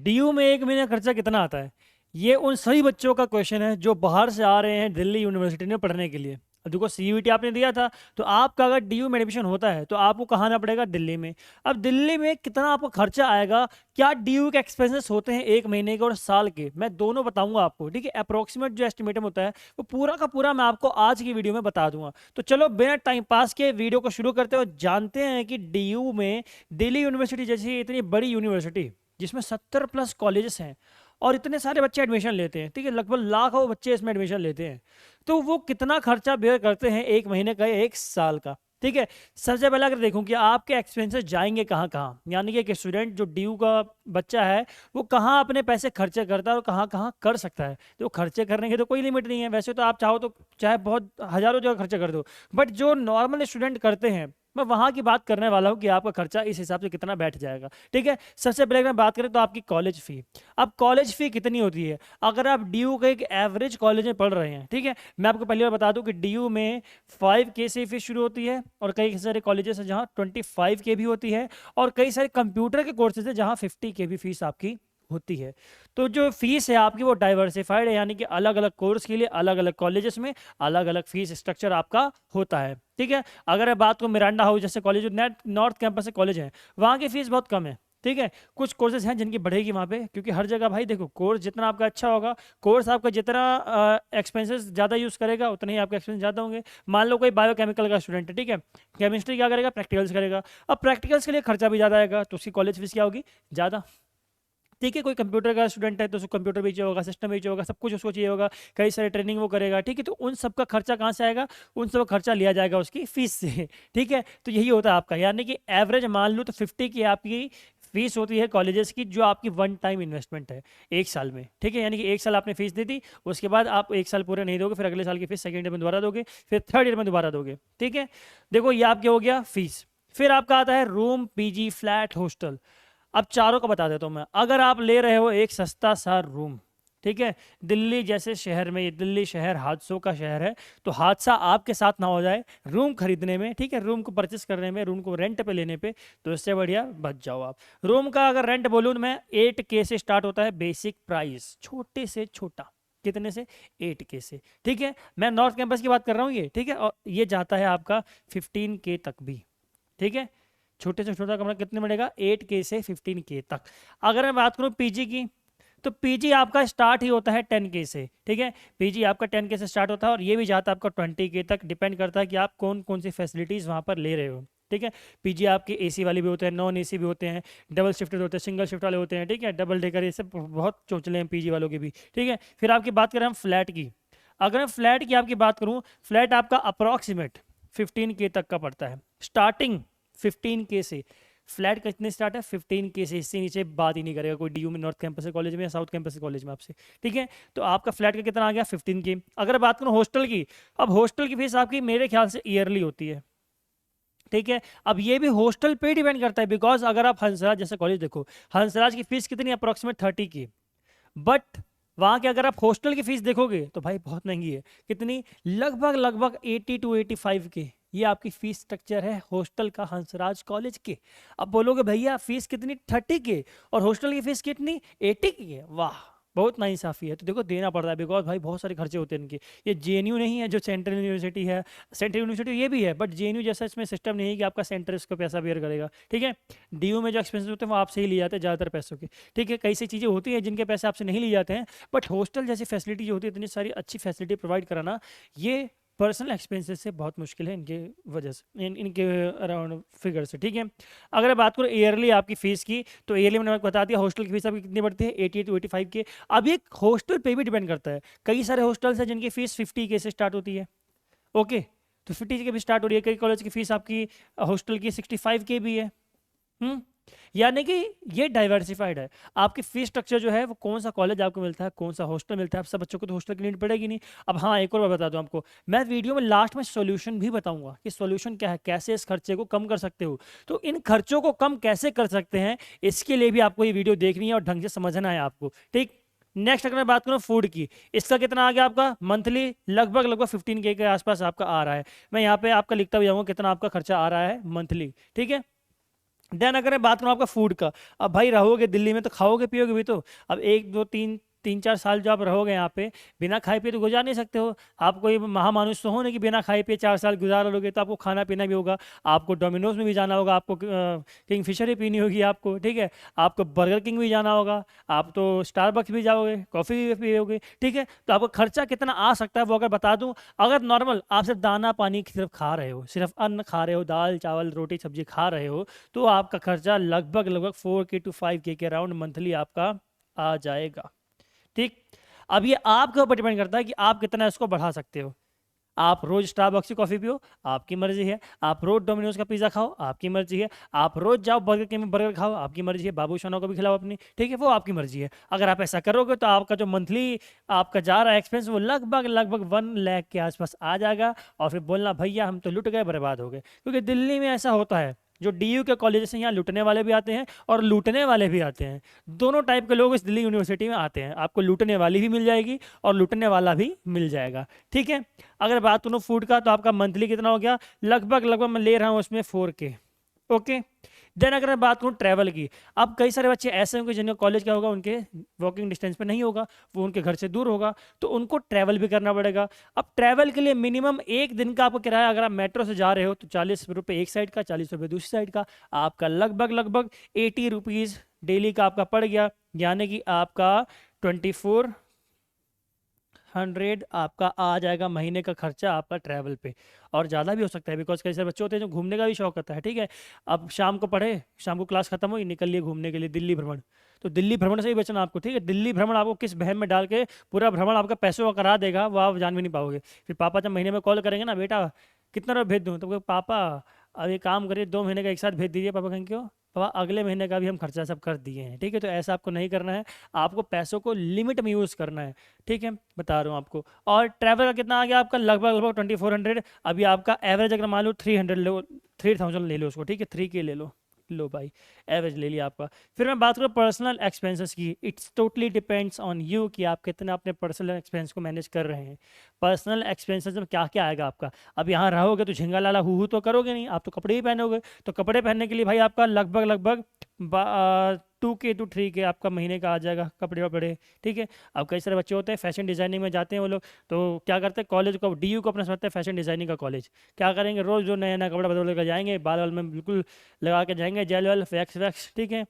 DU में एक महीने का खर्चा कितना आता है? ये उन सभी बच्चों का क्वेश्चन है जो बाहर से आ रहे हैं दिल्ली यूनिवर्सिटी में पढ़ने के लिए। अब देखो सीयूईटी आपने दिया था, तो आपका अगर डीयू में एडमिशन होता है तो आपको कहाँ आना पड़ेगा? दिल्ली में। अब दिल्ली में कितना आपको खर्चा आएगा, क्या डीयू के एक्सपेंसेस होते हैं एक महीने के और साल के, मैं दोनों बताऊंगा आपको, ठीक है। अप्रोक्सीमेट जो एस्टिमेट होता है वो पूरा का पूरा मैं आपको आज की वीडियो में बता दूंगा। तो चलो बिना टाइम पास के वीडियो को शुरू करते हैं और जानते हैं कि डीयू में, दिल्ली यूनिवर्सिटी जैसी इतनी बड़ी यूनिवर्सिटी जिसमें 70+ कॉलेजेस हैं और इतने सारे बच्चे एडमिशन लेते हैं, ठीक है, लगभग लाखों बच्चे इसमें एडमिशन लेते हैं, तो वो कितना खर्चा बेयर करते हैं एक महीने का या एक साल का, ठीक है। सबसे पहले अगर देखूं कि आपके एक्सपेंसेस जाएंगे कहाँ कहाँ, यानी कि एक स्टूडेंट जो ड्यू का बच्चा है वो कहाँ अपने पैसे खर्चे करता है और कहाँ कहाँ कर सकता है। तो खर्चे करने की तो कोई लिमिट नहीं है, वैसे तो आप चाहो तो चाहे बहुत हजारों जगह खर्चे कर दो, बट जो नॉर्मल स्टूडेंट करते हैं मैं वहां की बात करने वाला हूं कि आपका खर्चा इस हिसाब से कितना बैठ जाएगा, ठीक है। सबसे पहले अगर बात करें तो आपकी कॉलेज फी। अब कॉलेज फी कितनी होती है अगर आप डीयू के एक एवरेज कॉलेज में पढ़ रहे हैं, ठीक है। मैं आपको पहली बार बता दूं कि डीयू में 5K से फीस शुरू होती है और कई सारे कॉलेजेस हैं जहां 25K भी होती है और कई सारे कंप्यूटर के कोर्सेज है जहां 50K भी फीस आपकी होती है। तो जो फीस है आपकी वो डाइवर्सिफाइड है, यानी कि अलग अलग कोर्स के लिए अलग अलग कॉलेजेस में अलग अलग फीस स्ट्रक्चर आपका होता है, ठीक है। अगर मैं बात करूँ मिरांडा हाउस जैसे कॉलेज, नॉर्थ कैंपस से कॉलेज है, वहाँ की फीस बहुत कम है, ठीक है। कुछ कोर्सेज हैं जिनकी बढ़ेगी वहाँ पे, क्योंकि हर जगह भाई देखो कोर्स जितना आपका अच्छा होगा, कोर्स आपका जितना एक्सपेंसेस ज़्यादा यूज़ करेगा उतने ही आपके एक्सपेंस ज़्यादा होंगे। मान लो कोई बायोकेमिकल का स्टूडेंट है, ठीक है, केमिस्ट्री क्या करेगा? प्रैक्टिकल्स करेगा। अब प्रैक्टिकल्स के लिए खर्चा भी ज़्यादा आएगा तो उसकी कॉलेज फीस क्या होगी? ज़्यादा, ठीक है। कोई कंप्यूटर का स्टूडेंट है तो उसको कंप्यूटर भी चाहिए होगा, सिस्टम भी चाहिए होगा, सब कुछ उसको चाहिए होगा, कई सारे ट्रेनिंग वो करेगा, ठीक है। तो उन सब का खर्चा कहाँ से आएगा? उन सब का खर्चा लिया जाएगा उसकी फीस से, ठीक है। तो यही होता है आपका, यानी कि एवरेज मान लो तो 50 की आपकी फीस होती है कॉलेजेस की, जो आपकी वन टाइम इन्वेस्टमेंट है एक साल में, ठीक है। यानी कि एक साल आपने फीस दे दी, उसके बाद आप एक साल पूरे नहीं दोगे, फिर अगले साल की फीस सेकेंड ईयर में दोबारा दोगे, फिर थर्ड ईयर में दोबारा दोगे, ठीक है। देखो ये आपके हो गया फीस। फिर आपका आता है रूम, पीजी, फ्लैट, हॉस्टल। अब चारों का बता देता हूँ मैं। अगर आप ले रहे हो एक सस्ता सा रूम, ठीक है, दिल्ली जैसे शहर में, ये दिल्ली शहर हादसों का शहर है, तो हादसा आपके साथ ना हो जाए रूम खरीदने में, ठीक है, रूम को परचेस करने में, रूम को रेंट पे लेने पे, तो इससे बढ़िया बच जाओ आप। रूम का अगर रेंट बोलूँ तो मैं 8K से स्टार्ट होता है बेसिक प्राइस, छोटे से छोटा, कितने से? 8K से, ठीक है। मैं नॉर्थ कैंपस की बात कर रहा हूँ ये, ठीक है, और ये जाता है आपका 15K तक भी, ठीक है। छोटे से छोटा कमरा कितने मिलेगा? 8K से 15K तक। अगर मैं बात करूँ पीजी की, तो पीजी आपका स्टार्ट ही होता है 10K से, ठीक है। पीजी आपका 10K से स्टार्ट होता है और ये भी जाता है आपका 20K तक, डिपेंड करता है कि आप कौन कौन सी फैसिलिटीज़ वहाँ पर ले रहे हो, ठीक है। पीजी आपके एसी वाले भी होते हैं, नॉन एसी भी होते हैं, डबल शिफ्टेड होते हैं, सिंगल शिफ्ट वाले होते हैं, ठीक है, डबल डेकर, ये सब बहुत चोचले हैं पीजी वालों के भी, ठीक है। फिर आपकी बात करें हम फ्लैट की, अगर मैं फ्लैट की आपकी बात करूँ, फ्लैट आपका अप्रॉक्सीमेट 15K तक का पड़ता है, स्टार्टिंग 15K से। फ्लैट कितने स्टार्ट है? 15K से, इससे नीचे बात ही नहीं करेगा कोई डीयू में, नॉर्थ कैंपस कॉलेज में या साउथ कैंपस कॉलेज में आपसे, ठीक है। तो आपका फ्लैट का कितना आ गया? 15K। अगर बात करूँ हॉस्टल की, अब हॉस्टल की फीस आपकी मेरे ख्याल से ईयरली होती है, ठीक है। अब ये भी हॉस्टल पे डिपेंड करता है, बिकॉज अगर आप हंसराज जैसे कॉलेज देखो, हंसराज की फीस कितनी? अप्रोक्सीमेट 30K, बट वहां के अगर आप हॉस्टल की फीस देखोगे तो भाई बहुत महंगी है। कितनी? लगभग लगभग 80 to 85K, ये आपकी फीस स्ट्रक्चर है हॉस्टल का हंसराज कॉलेज के। अब बोलोगे भैया फीस कितनी? 30K, और हॉस्टल की फीस कितनी? 80K है। वाह, बहुत नाइंसाफी है। तो देखो देना पड़ रहा है, बिकॉज भाई बहुत सारे खर्चे होते हैं इनके। ये जेएनयू नहीं है जो सेंट्रल यूनिवर्सिटी है, सेंट्रल यूनिवर्सिटी ये भी है, बट जेएनयू जैसा इसमें सिस्टम नहीं है कि आपका सेंटर इसको पैसा बेयर करेगा, ठीक है। डीयू में जो एक्सपेंसेस होते हैं वो आपसे ही लिए जाते हैं ज़्यादातर पैसों के, ठीक है। कई सी चीज़ें होती हैं जिनके पैसे आपसे नहीं लिए जाते हैं, बट हॉस्टल जैसी फैसिलिटी जो होती है, इतनी सारी अच्छी फैसिलिटी प्रोवाइड कराना, ये पर्सनल एक्सपेंसेस से बहुत मुश्किल है इनके वजह से, इनके अराउंड फिगर से, ठीक है। अगर बात करूँ ईयरली आपकी फीस की, तो ईयरली मैंने आपको बता दिया हॉस्टल की फीस आपकी कितनी बढ़ती है? 80 to 85K। अब ये हॉस्टल पे भी डिपेंड करता है, कई सारे हॉस्टल्स हैं जिनकी फीस 50K से स्टार्ट होती है, ओके, तो 50K भी स्टार्ट हो रही है। कई कॉलेज की फीस आपकी हॉस्टल की 65K भी है, यानी कि ये डाइवर्सिफाइड है। आपकी फीस स्ट्रक्चर जो है वो कौन सा कॉलेज आपको मिलता है, कौन सा हॉस्टल मिलता है, आप सब बच्चों को तो हॉस्टल की नीड पड़ेगी नहीं। अब हाँ, एक और बात बता दूं आपको, मैं वीडियो में लास्ट में सॉल्यूशन भी बताऊंगा कि सॉल्यूशन क्या है, कैसे इस खर्चे को कम कर सकते हो। तो इन खर्चों को कम कैसे कर सकते हैं, इसके लिए भी आपको ये वीडियो देखनी है और ढंग से समझना है आपको, ठीक। नेक्स्ट अगर मैं बात करूँ फूड की, इसका कितना आ गया आपका मंथली? लगभग लगभग 15K के आसपास आपका आ रहा है। मैं यहाँ पे आपका लिखता भी जाऊँगा कितना आपका खर्चा आ रहा है मंथली, ठीक है। देन अगर मैं बात करूँ आपका फूड का, अब भाई रहोगे दिल्ली में तो खाओगे पियोगे भी तो। अब 1 2 3 3 4 साल जो आप रहोगे यहाँ पे, बिना खाए पिए तो गुजार नहीं सकते हो। आप कोई महामानुष तो हो नहीं कि बिना खाए पिए 4 साल गुजार लोगे, तो आपको खाना पीना भी होगा। आपको डोमिनोज में भी जाना होगा, आपको किंग फिशर भी पीनी होगी आपको, ठीक है। आपको बर्गर किंग भी जाना होगा, आप तो स्टारबक्स भी जाओगे, कॉफ़ी भी पियोगे, ठीक है। तो आपका खर्चा कितना आ सकता है वो अगर बता दूं, अगर नॉर्मल आप सिर्फ दाना पानी सिर्फ खा रहे हो, सिर्फ अन्न खा रहे हो, दाल चावल रोटी सब्जी खा रहे हो, तो आपका खर्चा लगभग लगभग 4K to 5K के अराउंड मंथली आपका आ जाएगा, ठीक। अब ये आपके ऊपर डिपेंड करता है कि आप कितना इसको बढ़ा सकते हो। आप रोज स्टारबक्स की कॉफ़ी पियो, आपकी मर्जी है। आप रोज डोमिनोज का पिज़्ज़ा खाओ, आपकी मर्जी है। आप रोज जाओ बर्गर किंग में बर्गर खाओ, आपकी मर्जी है। बाबू सोना को भी खिलाओ अपनी, ठीक है, वो आपकी मर्जी है। अगर आप ऐसा करोगे तो आपका जो मंथली आपका जा रहा है एक्सपेंस वो लगभग लगभग 1 लाख के आसपास आ जाएगा। और फिर बोलना भैया हम तो लुट गए, बर्बाद हो गए। क्योंकि दिल्ली में ऐसा होता है, जो DU के कॉलेजेस हैं यहाँ लूटने वाले भी आते हैं और लूटने वाले भी आते हैं। दोनों टाइप के लोग इस दिल्ली यूनिवर्सिटी में आते हैं। आपको लूटने वाली भी मिल जाएगी और लूटने वाला भी मिल जाएगा, ठीक है। अगर बात करूँ फूड का, तो आपका मंथली कितना हो गया, लगभग लगभग मैं ले रहा हूँ उसमें 4K, ओके। देन अगर मैं बात करूँ ट्रैवल की, अब कई सारे बच्चे ऐसे होंगे जिनका कॉलेज क्या होगा, उनके वॉकिंग डिस्टेंस पे नहीं होगा, वो उनके घर से दूर होगा, तो उनको ट्रैवल भी करना पड़ेगा। अब ट्रैवल के लिए मिनिमम एक दिन का आपको किराया, अगर आप मेट्रो से जा रहे हो तो 40 रुपये एक साइड का, 40 रुपये दूसरी साइड का, आपका लगभग लगभग 80 रुपीज़ डेली का आपका पड़ गया। यानी कि आपका 2400 आपका आ जाएगा महीने का खर्चा आपका ट्रैवल पे। और ज़्यादा भी हो सकता है, बिकॉज कई सारे बच्चे होते हैं जो घूमने का भी शौक होता है, ठीक है। अब शाम को पढ़े, शाम को क्लास खत्म हुई, निकल लिए घूमने के लिए दिल्ली भ्रमण, तो दिल्ली भ्रमण से ही बचना आपको, ठीक है। दिल्ली भ्रमण आपको किस बहन में डाल के पूरा भ्रमण आपका पैसों का करा देगा, वो आप जान भी नहीं पाओगे। फिर पापा जब महीने में कॉल करेंगे ना, बेटा कितना रुपये भेज दूँ, तो कहोगे, पापा अब एक काम करिए 2 महीने का एक साथ भेज दीजिए। पापा कहेंगे क्यों, पापा अगले महीने का भी हम खर्चा सब कर दिए हैं, ठीक है। तो ऐसा आपको नहीं करना है, आपको पैसों को लिमिट में यूज़ करना है, ठीक है, बता रहा हूँ आपको। और ट्रैवल का कितना आ गया आपका, लगभग लगभग 2400। अभी आपका एवरेज अगर मान लो 300 लो, 3000 ले लो उसको, ठीक है, 3K ले लो भाई, एवरेज ले लिया आपका। फिर मैं बात करूँ पर्सनल एक्सपेंसेस की, it's totally depends on you कि आप कितना अपने पर्सनल एक्सपेंस को मैनेज कर रहे हैं। पर्सनल एक्सपेंसेस में क्या क्या आएगा आपका, अब यहाँ रहोगे तो झिंगा लाला हु तो करोगे नहीं, आप तो कपड़े ही पहनोगे। तो कपड़े पहनने के लिए भाई आपका लगभग लगभग 2K to 3K आपका महीने का आ जाएगा कपड़े वपड़े, ठीक है। अब कई सारे बच्चे होते हैं फैशन डिज़ाइनिंग में जाते हैं वो लोग, तो क्या करते हैं, कॉलेज को DU को अपना समझते हैं फैशन डिज़ाइनिंग का कॉलेज। क्या करेंगे, रोज़ जो नया नया कपड़ा बदल कर जाएंगे, बाल वाल में बिल्कुल लगा के जाएंगे, जेल वेल वैक्स वैक्स, ठीक है।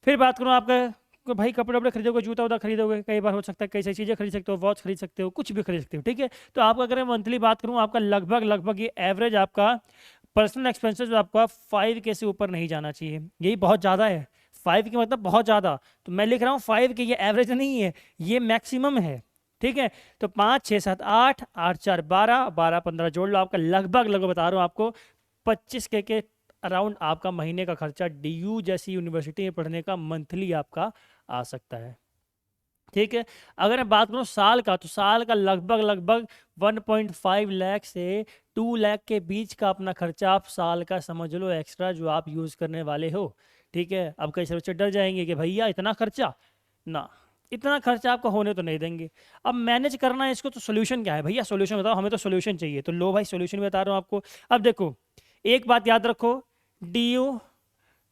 फिर बात करूँ आपका को भाई कपड़े वपड़े खरीदोगे, जूता वूता खरीदोगे, कई बार हो सकता है कई सारी चीज़ें खरीद सकते हो, वॉच खरीद सकते हो, कुछ भी खरीद सकते हो, ठीक है। तो आपका अगर मैं मंथली बात करूँ, आपका लगभग लगभग ये एवरेज आपका पर्सनल एक्सपेंसेस आपका 5K से ऊपर नहीं जाना चाहिए। यही बहुत ज़्यादा है, 5K मतलब बहुत ज़्यादा। तो मैं लिख रहा हूँ 5K, ये एवरेज नहीं है, ये मैक्सिमम है, ठीक है। तो 5 6 7 8 8 4 12 12 15 जोड़ लो, आपका लगभग लगभग बता रहा हूँ आपको 25K के अराउंड आपका महीने का खर्चा DU जैसी यूनिवर्सिटी में पढ़ने का मंथली आपका आ सकता है, ठीक है। अगर मैं बात करूँ साल का, तो साल का लगभग लगभग 1.5 लाख से 2 लाख के बीच का अपना खर्चा आप साल का समझ लो, एक्स्ट्रा जो आप यूज़ करने वाले हो, ठीक है। अब कई सारे बच्चे डर जाएंगे कि भैया इतना खर्चा, ना इतना खर्चा आपको होने तो नहीं देंगे। अब मैनेज करना है इसको, तो सोल्यूशन क्या है भैया, सोल्यूशन बताओ, हमें तो सोल्यूशन चाहिए। तो लो भाई सोल्यूशन बता रहा हूँ आपको। अब देखो एक बात याद रखो, DU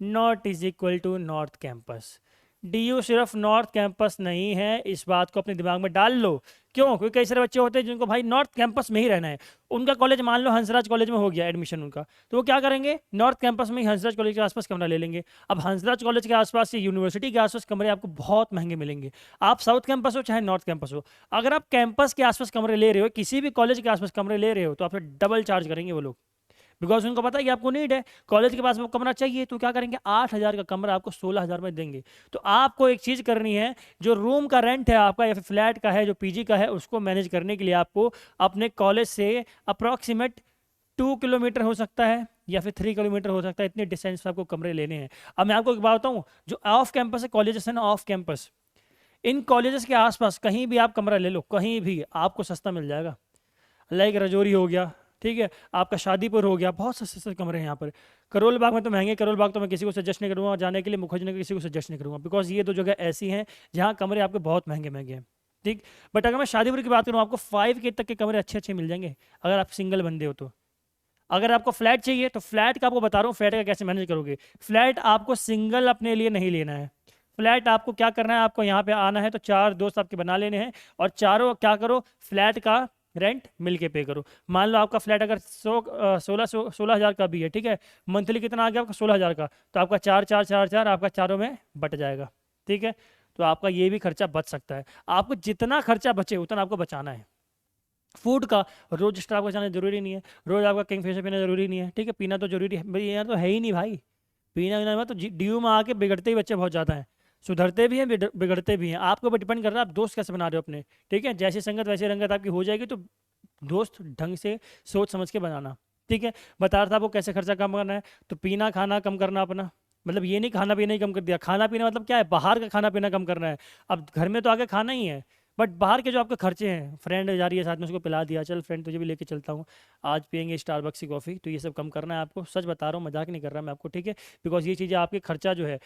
not is equal to north campus. DU सिर्फ नॉर्थ कैंपस नहीं है, इस बात को अपने दिमाग में डाल लो। क्यों, क्योंकि कई सारे बच्चे होते हैं जिनको भाई नॉर्थ कैंपस में ही रहना है। उनका कॉलेज मान लो हंसराज कॉलेज में हो गया एडमिशन उनका, तो वो क्या करेंगे, नॉर्थ कैंपस में ही हंसराज कॉलेज के आसपास कमरा ले लेंगे। अब हंसराज कॉलेज के आसपास या यूनिवर्सिटी के आसपास कमरे आपको बहुत महंगे मिलेंगे। आप साउथ कैंपस हो चाहे नॉर्थ कैंपस हो, अगर आप कैंपस के आसपास कमरे ले रहे हो, किसी भी कॉलेज के आसपास कमरे ले रहे हो, तो आपसे डबल चार्ज करेंगे वो लोग। बिकॉज उनको पता है कि आपको नीड है, कॉलेज के पास वो कमरा चाहिए, तो क्या करेंगे, 8,000 का कमरा आपको 16,000 में देंगे। तो आपको एक चीज़ करनी है, जो रूम का रेंट है आपका या फिर फ्लैट का है, जो PG का है, उसको मैनेज करने के लिए आपको अपने कॉलेज से अप्रॉक्सीमेट 2 किलोमीटर हो सकता है या फिर 3 किलोमीटर हो सकता है, इतने डिस्टेंस पर आपको कमरे लेने हैं। अब मैं आपको एक बात बताऊँ, जो ऑफ कैंपस है कॉलेजेस है ना, ऑफ कैंपस, इन कॉलेजेस के आसपास कहीं भी आप कमरा ले लो, कहीं भी आपको सस्ता मिल जाएगा। लाइक रजौरी हो गया, ठीक है, आपका शादीपुर हो गया, बहुत सस्ते सस्ते कमरे हैं यहाँ पर। करोल बाग में तो महंगे, करोल बाग तो मैं किसी को सजेस्ट नहीं करूँगा जाने के लिए, मुखर्जी नगर किसी को सजेस्ट नहीं करूँगा, बिकॉज ये 2 जगह ऐसी हैं जहाँ कमरे आपके बहुत महंगे महंगे हैं, ठीक। बट अगर मैं शादीपुर की बात करूँ, आपको 5K तक के कमरे अच्छे अच्छे मिल जाएंगे अगर आप सिंगल बंदे हो तो। अगर आपको फ्लैट चाहिए तो फ्लैट का आपको बता रहा हूँ फ्लैट का कैसे मैनेज करोगे। फ्लैट आपको सिंगल अपने लिए नहीं लेना है। फ्लैट आपको क्या करना है, आपको यहाँ पे आना है तो 4 दोस्त आपके बना लेने हैं और चारों क्या करो, फ्लैट का रेंट मिल के पे करो। मान लो आपका फ्लैट अगर 16 हज़ार का भी है, ठीक है, मंथली कितना आ गया आपका 16 हज़ार का, तो आपका 4 4 4 4 आपका चारों में बट जाएगा, ठीक है। तो आपका ये भी खर्चा बच सकता है। आपको जितना खर्चा बचे उतना आपको बचाना है। फूड का रोज एक्स्ट्रा आपको जाना जरूरी नहीं है, रोज आपका किंगफिशर पीना जरूरी नहीं है, ठीक है, पीना तो जरूरी है भाई, यार तो है ही नहीं भाई। पीना वीना में तो ड्यू में आके बिगड़ते ही बच्चे बहुत ज़्यादा हैं, सुधरते भी हैं बिगड़ते भी हैं। आपके ऊपर डिपेंड कर रहा है आप दोस्त कैसे बना रहे हो अपने, ठीक है। जैसी संगत वैसी रंगत आपकी हो जाएगी, तो दोस्त ढंग से सोच समझ के बनाना, ठीक है। बता रहा था आपको कैसे खर्चा कम करना है, तो पीना खाना कम करना अपना, मतलब ये नहीं खाना पीना ही कम कर दिया, खाना पीना मतलब क्या है, बाहर का खाना पीना कम करना है। अब घर में तो आके खाना ही है, बट बाहर के जो आपके खर्चे हैं, फ्रेंड जा रही है साथ में उसको पिला दिया, चल फ्रेंड तुझे भी लेके चलता हूँ, आज पियेंगे स्टारबक्स की कॉफ़ी, तो ये सब कम करना है आपको। सच बता रहा हूँ, मजाक नहीं कर रहा मैं आपको, ठीक है। बिकॉज ये चीज़ें आपके खर्चा जो है,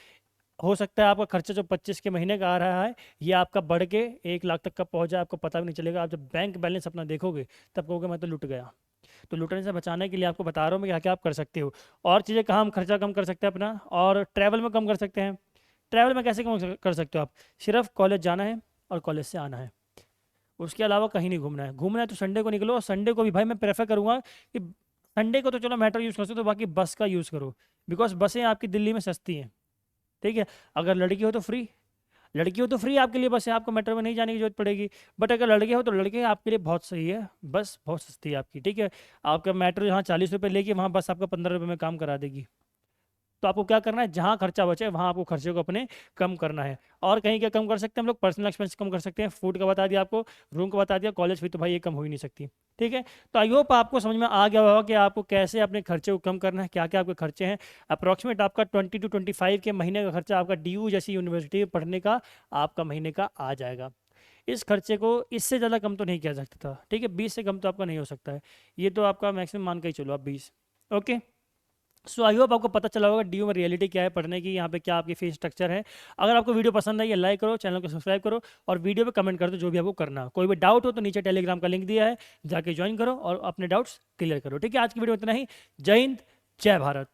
हो सकता है आपका खर्चा जो 25 के महीने का आ रहा है, ये आपका बढ़ के 1 लाख तक का पहुंच जाए, आपको पता भी नहीं चलेगा। आप जब बैंक बैलेंस अपना देखोगे तब कहोगे मैं तो लुट गया। तो लुटने से बचाने के लिए आपको बता रहा हूँ मैं क्या क्या आप कर सकते हो। और चीज़ें कहाँ हम खर्चा कम कर सकते हैं अपना, और ट्रैवल में कम कर सकते हैं। ट्रैवल में कैसे कम कर सकते हो आप, सिर्फ कॉलेज जाना है और कॉलेज से आना है, उसके अलावा कहीं नहीं घूमना है। घूमना है तो संडे को निकलो, और संडे को भी भाई मैं प्रेफर करूँगा कि संडे को तो चलो मेट्रो यूज़ कर सकते हो, बाकी बस का यूज़ करो, बिकॉज बसें आपकी दिल्ली में सस्ती हैं, ठीक है। अगर लड़की हो तो फ्री, लड़की हो तो फ्री आपके लिए बस है, आपको मेट्रो में नहीं जाने की जरूरत पड़ेगी। बट अगर लड़के हो तो लड़के आपके लिए बहुत सही है, बस बहुत सस्ती है आपकी, ठीक है। आपका मेट्रो जहाँ 40 रुपये लेगी, वहाँ बस आपका 15 रुपये में काम करा देगी। तो आपको क्या करना है, जहाँ खर्चा बचे वहाँ आपको खर्चे को अपने कम करना है। और कहीं क्या कम कर सकते हैं हम लोग, पर्सनल एक्सपेंस कम कर सकते हैं। फूड का बता दिया आपको, रूम का बता दिया, कॉलेज फी तो भाई ये कम हो ही नहीं सकती, ठीक है। तो आई होप आपको समझ में आ गया होगा कि आपको कैसे अपने खर्चे को कम करना है, क्या क्या आपके खर्चे हैं। अप्रॉक्सीमेट आपका 20 to 25 के महीने का खर्चा आपका DU जैसी यूनिवर्सिटी में पढ़ने का आपका महीने का आ जाएगा। इस खर्चे को इससे ज़्यादा कम तो नहीं किया जा सकता, ठीक है। 20 से कम तो आपका नहीं हो सकता है, ये तो आपका मैक्सिमम मान के ही चलो आप 20। ओके, सो आई होप आपको पता चला होगा DU में रियलिटी क्या है पढ़ने की, यहाँ पे क्या आपकी फीस स्ट्रक्चर है। अगर आपको वीडियो पसंद आई है लाइक करो, चैनल को सब्सक्राइब करो, और वीडियो पे कमेंट कर दो जो भी आपको करना। कोई भी डाउट हो तो नीचे टेलीग्राम का लिंक दिया है, जाके ज्वाइन करो और अपने डाउट्स क्लियर करो, ठीक है। आज की वीडियो इतना ही। जय हिंद, जय भारत।